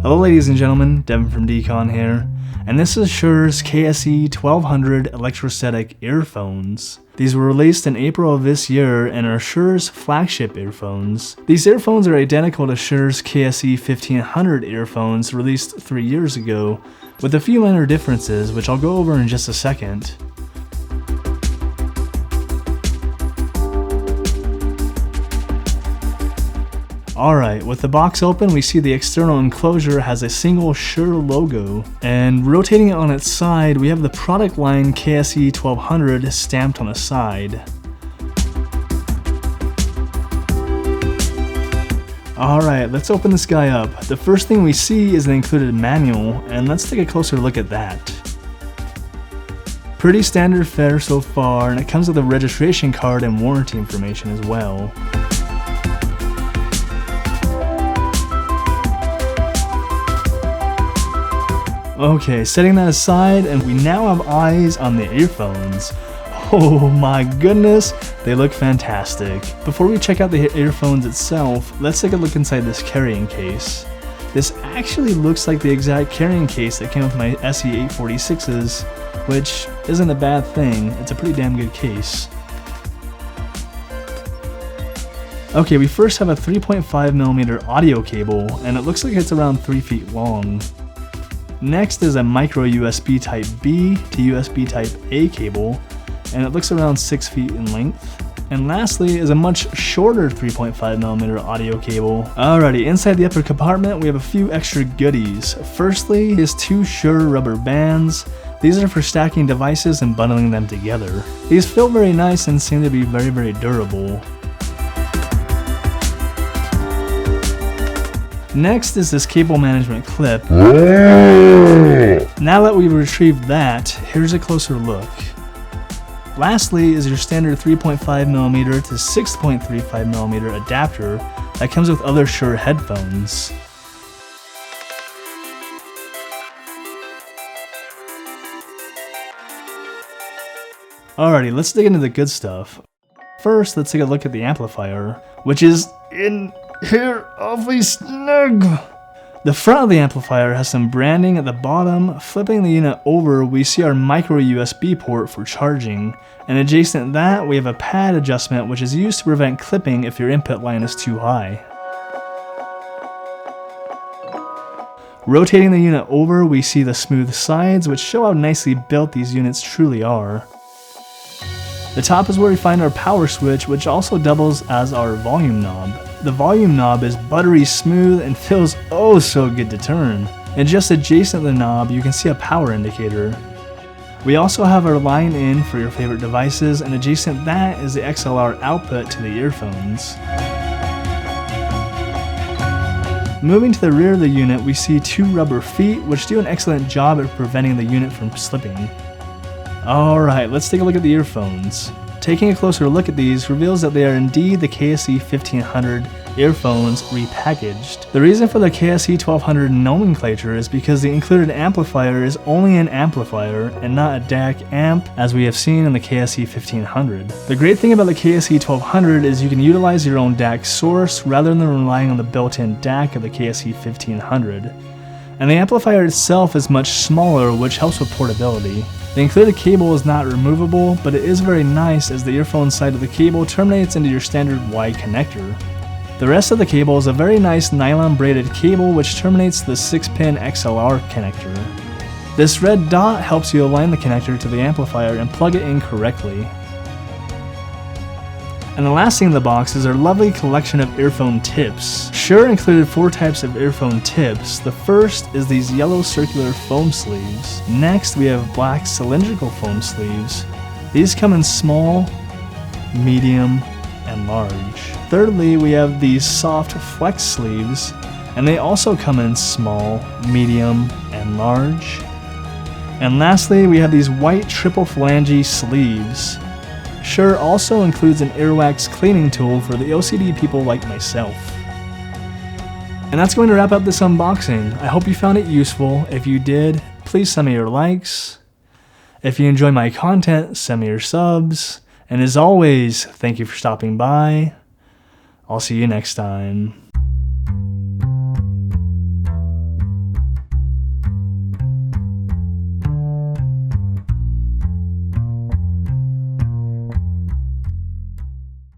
Hello ladies and gentlemen, Devin from DCON here, and this is Shure's KSE1200 Electrostatic Earphones. These were released in April of this year and are Shure's flagship earphones. These earphones are identical to Shure's KSE1200 earphones released 3 years ago, with a few minor differences which I'll go over in just a second. Alright, with the box open, we see the external enclosure has a single Shure logo, and rotating it on its side, we have the product line KSE1200 stamped on the side. Alright, let's open this guy up. The first thing we see is the included manual, and let's take a closer look at that. Pretty standard fare so far, and it comes with a registration card and warranty information as well. Okay, setting that aside, and we now have eyes on the earphones. Oh my goodness, they look fantastic. Before we check out the earphones itself, let's take a look inside this carrying case. This actually looks like the exact carrying case that came with my SE846s, which isn't a bad thing. It's a pretty damn good case. Okay, we first have a 3.5mm audio cable, and it looks like it's around 3 feet long. Next is a micro USB Type B to USB Type A cable, and it looks around 6 feet in length. And lastly is a much shorter 3.5mm audio cable. Alrighty, inside the upper compartment we have a few extra goodies. Firstly is 2 Shure rubber bands. These are for stacking devices and bundling them together. These feel very nice and seem to be very durable. Next is this cable management clip. Now that we've retrieved that, here's a closer look. Lastly is your standard 3.5mm to 6.35mm adapter that comes with other Shure headphones. Alrighty, let's dig into the good stuff. First, let's take a look at the amplifier, which is in here awfully snug. The front of the amplifier has some branding at the bottom. Flipping the unit over, we see our micro USB port for charging, and adjacent to that we have a pad adjustment which is used to prevent clipping if your input line is too high. Rotating the unit over, we see the smooth sides which show how nicely built these units truly are. The top is where we find our power switch, which also doubles as our volume knob. The volume knob is buttery smooth and feels oh so good to turn. And just adjacent to the knob, you can see a power indicator. We also have our line in for your favorite devices, and adjacent to that is the XLR output to the earphones. Moving to the rear of the unit, we see 2 rubber feet, which do an excellent job at preventing the unit from slipping. Alright, let's take a look at the earphones. Taking a closer look at these reveals that they are indeed the KSE1200 earphones repackaged. The reason for the KSE1200 nomenclature is because the included amplifier is only an amplifier and not a DAC amp as we have seen in the KSE1500. The great thing about the KSE1200 is you can utilize your own DAC source rather than relying on the built-in DAC of the KSE1500. And the amplifier itself is much smaller, which helps with portability. The included cable is not removable, but it is very nice as the earphone side of the cable terminates into your standard wide connector. The rest of the cable is a very nice nylon braided cable which terminates the 6-pin XLR connector. This red dot helps you align the connector to the amplifier and plug it in correctly. And the last thing in the box is our lovely collection of earphone tips. Shure included 4 types of earphone tips. The first is these yellow circular foam sleeves. Next we have black cylindrical foam sleeves. These come in small, medium, and large. Thirdly, we have these soft flex sleeves, and they also come in small, medium, and large. And lastly, we have these white triple phalange sleeves. Shure also includes an earwax cleaning tool for the OCD people like myself. And that's going to wrap up this unboxing. I hope you found it useful. If you did, please send me your likes. If you enjoy my content, send me your subs. And as always, thank you for stopping by. I'll see you next time.